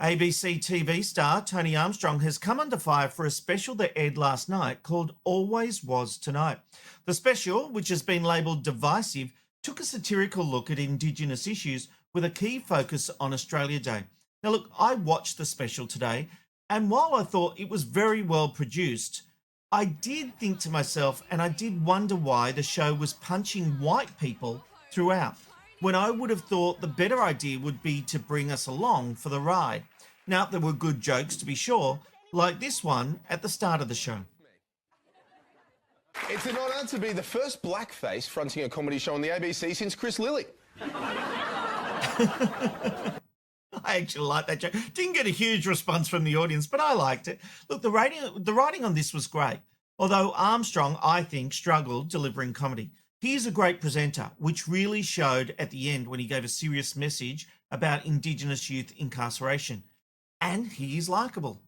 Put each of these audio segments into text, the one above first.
ABC TV star Tony Armstrong has come under fire for a special that aired last night called Always Was Tonight. The special, which has been labelled divisive, took a satirical look at Indigenous issues with a key focus on Australia Day. Now look, I watched the special today, and while I thought it was very well produced, I did think to myself, and I did wonder why the show was punching white people throughout, when I would have thought the better idea would be to bring us along for the ride. Now, there were good jokes, to be sure, like this one at the start of the show. It's an honour to be the first blackface fronting a comedy show on the ABC since Chris Lilly. I actually liked that joke. Didn't get a huge response from the audience, but I liked it. Look, the writing on this was great, although Armstrong, I think, struggled delivering comedy. He is a great presenter, which really showed at the end when he gave a serious message about Indigenous youth incarceration. And he is likeable.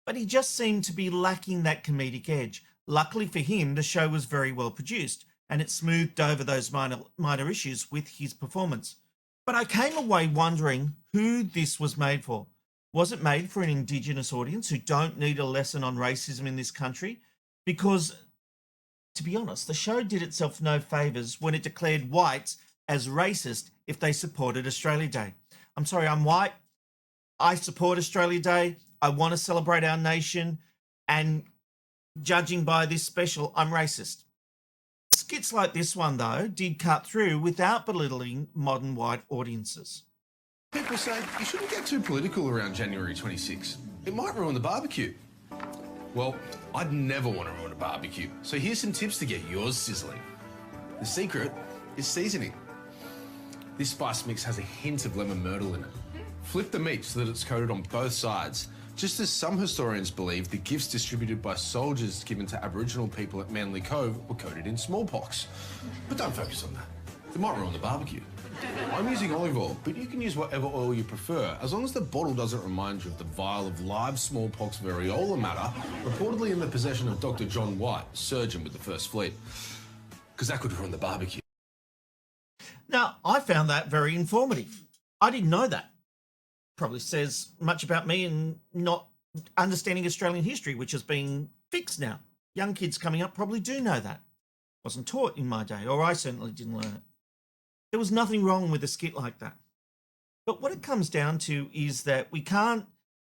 But he just seemed to be lacking that comedic edge. Luckily for him, the show was very well produced, and it smoothed over those minor issues with his performance. But I came away wondering who this was made for. Was it made for an Indigenous audience who don't need a lesson on racism in this country? Because, to be honest, the show did itself no favours when it declared whites as racist if they supported Australia Day. I'm sorry, I'm white. I support Australia Day. I want to celebrate our nation. And judging by this special, I'm racist. Skits like this one, though, did cut through without belittling modern white audiences. People say you shouldn't get too political around January 26. It might ruin the barbecue. Well, I'd never want to ruin a barbecue, so here's some tips to get yours sizzling. The secret is seasoning. This spice mix has a hint of lemon myrtle in it. Flip the meat so that it's coated on both sides, just as some historians believe the gifts distributed by soldiers given to Aboriginal people at Manly Cove were coated in smallpox. But don't focus on that. It might ruin the barbecue. I'm using olive oil, but you can use whatever oil you prefer, as long as the bottle doesn't remind you of the vial of live smallpox variola matter reportedly in the possession of Dr. John White, surgeon with the First Fleet, because that could ruin the barbecue. Now, I found that very informative. I didn't know that. Probably says much about me and not understanding Australian history, which has been fixed now. Young kids coming up probably do know that. Wasn't taught in my day, or I certainly didn't learn it. There was nothing wrong with a skit like that. But what it comes down to is that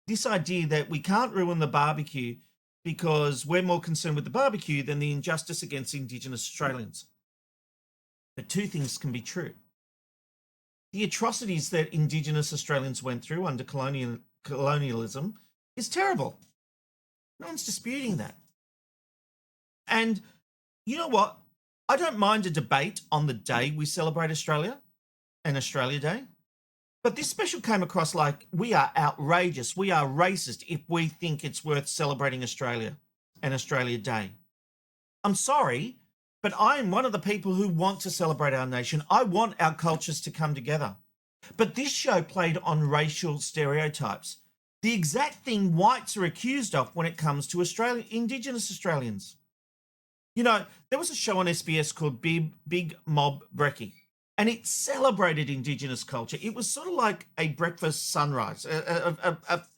this idea that we can't ruin the barbecue because we're more concerned with the barbecue than the injustice against Indigenous Australians. But two things can be true. The atrocities that Indigenous Australians went through under colonialism is terrible. No one's disputing that. And you know what? I don't mind a debate on the day we celebrate Australia and Australia Day. But this special came across like we are outrageous, we are racist if we think it's worth celebrating Australia and Australia Day. I'm sorry, but I am one of the people who want to celebrate our nation. I want our cultures to come together. But this show played on racial stereotypes, the exact thing whites are accused of when it comes to Indigenous Australians. You know, there was a show on SBS called Big Mob Brekkie, and it celebrated Indigenous culture. It was sort of like a breakfast sunrise, an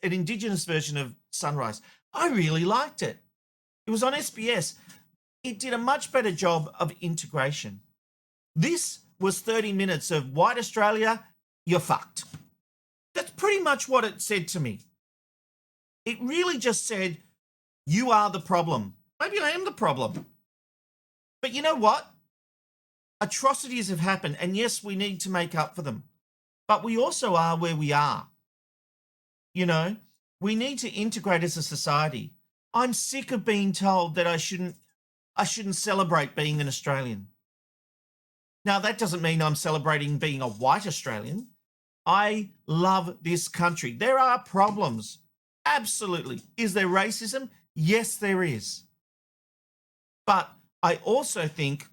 Indigenous version of Sunrise. I really liked it. It was on SBS. It did a much better job of integration. This was 30 minutes of white Australia, you're fucked. That's pretty much what it said to me. It really just said, you are the problem. Maybe I am the problem. But you know what? Atrocities have happened, and yes, we need to make up for them. But we also are where we are. You know, we need to integrate as a society. I'm sick of being told that I shouldn't celebrate being an Australian. Now, that doesn't mean I'm celebrating being a white Australian. I love this country. There are problems. Absolutely. Is there racism? Yes, there is. But I also think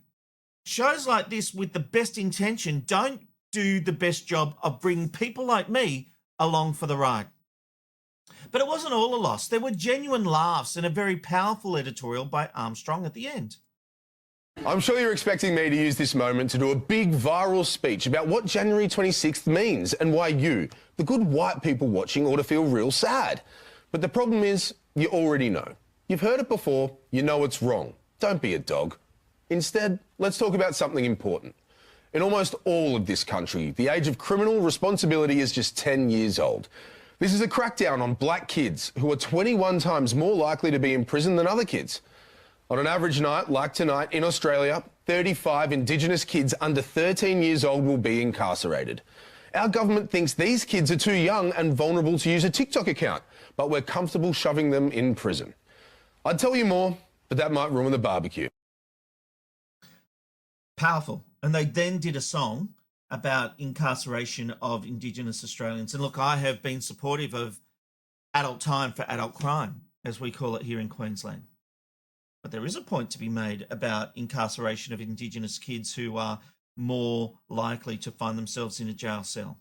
shows like this with the best intention don't do the best job of bringing people like me along for the ride. But it wasn't all a loss. There were genuine laughs and a very powerful editorial by Armstrong at the end. I'm sure you're expecting me to use this moment to do a big viral speech about what January 26th means and why you, the good white people watching, ought to feel real sad. But the problem is, you already know. You've heard it before, you know it's wrong. Don't be a dog. Instead, let's talk about something important. In almost all of this country, the age of criminal responsibility is just 10 years old. This is a crackdown on black kids who are 21 times more likely to be in prison than other kids. On an average night like tonight in Australia, 35 Indigenous kids under 13 years old will be incarcerated. Our government thinks these kids are too young and vulnerable to use a TikTok account, but we're comfortable shoving them in prison. I'd tell you more, but that might ruin the barbecue. Powerful. And they then did a song about incarceration of Indigenous Australians. And look, I have been supportive of adult time for adult crime, as we call it here in Queensland. But there is a point to be made about incarceration of Indigenous kids who are more likely to find themselves in a jail cell.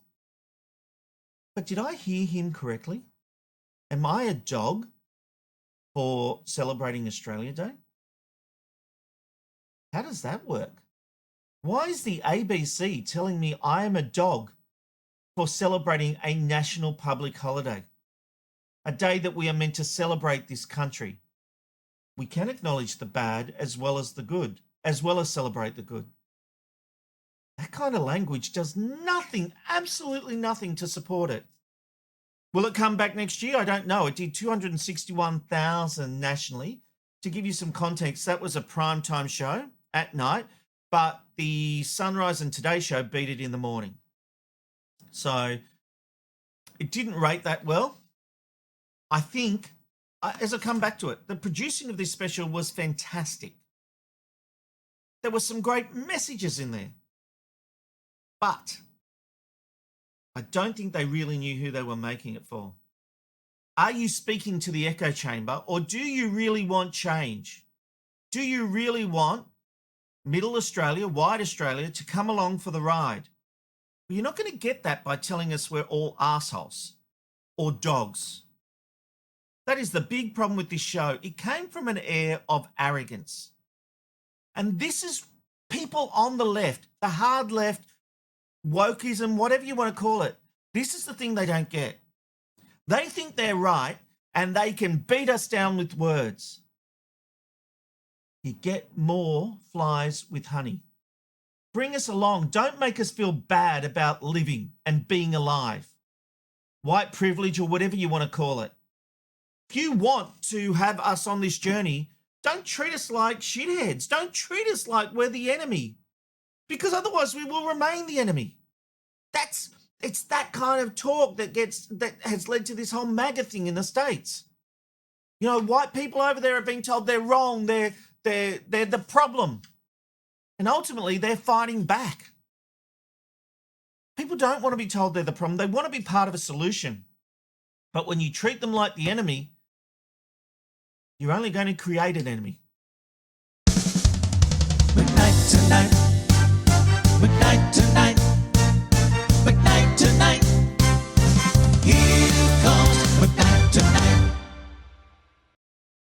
But did I hear him correctly? Am I a dog for celebrating Australia Day? How does that work? Why is the ABC telling me I am a dog for celebrating a national public holiday? A day that we are meant to celebrate this country. We can acknowledge the bad as well as the good, as well as celebrate the good. That kind of language does nothing, absolutely nothing to support it. Will it come back next year? I don't know. It did 261,000 nationally. To give you some context, that was a primetime show at night, but the Sunrise and Today show beat it in the morning. So it didn't rate that well. I think, as I come back to it, the producing of this special was fantastic. There were some great messages in there. But I don't think they really knew who they were making it for. Are you speaking to the echo chamber, or do you really want change? Do you really want Middle Australia, White Australia, to come along for the ride? Well, you're not going to get that by telling us we're all assholes or dogs. That is the big problem with this show. It came from an air of arrogance. And this is people on the left, the hard left, wokeism, whatever you want to call it. This is the thing they don't get. They think they're right and they can beat us down with words. You get more flies with honey. Bring us along. Don't make us feel bad about living and being alive. White privilege or whatever you want to call it. If you want to have us on this journey, don't treat us like shitheads. Don't treat us like we're the enemy, because otherwise we will remain the enemy. It's that kind of talk that has led to this whole MAGA thing in the States. You know, white people over there are being told they're wrong, they're the problem. And ultimately they're fighting back. People don't want to be told they're the problem. They want to be part of a solution. But when you treat them like the enemy, you're only going to create an enemy. McKnight Tonight.